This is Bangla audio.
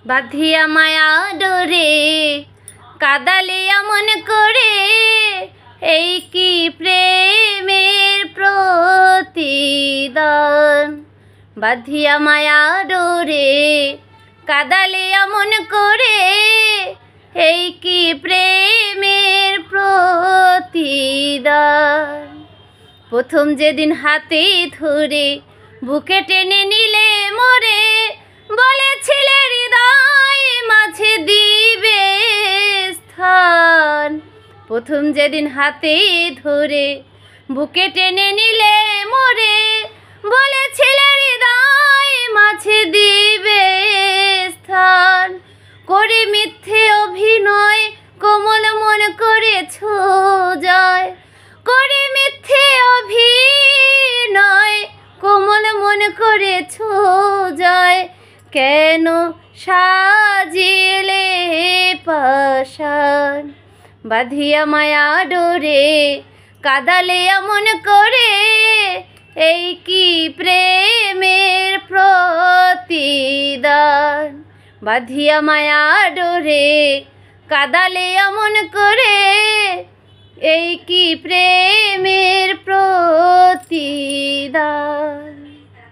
বাঁধিয়া মায়া ডোরে কাদালে এমন করে, এই কি প্রেমের প্রতিদান। বাঁধিয়া মায়া ডোরে কাদালে এমন করে, এই কি প্রেমের প্রতিদান। প্রথম যেদিন হাতে ধরে বুকে টেনে নিলে মোরে, বলেছিলে হৃদয় মাঝে দিবে স্থান। প্রথম যেদিন হাতে ধরে বুকে টেনে নিলে মোরে, বলেছিলে হৃদয় মাঝে দিবে স্থান। করে মিথ্যে অভিনয় কোমল মন করেছ জয়, করে মিথ্যে অভিনয় কোমল মন করেছ জয়। কেন সাজিলে পাষাণ, বাঁধিয়া মায়া ডোরে কাদালে এমন করে, এই কি প্রেমের প্রতিদান। বাঁধিয়া মায়া ডোরে কাদালে এমন করে, এই কি প্রেম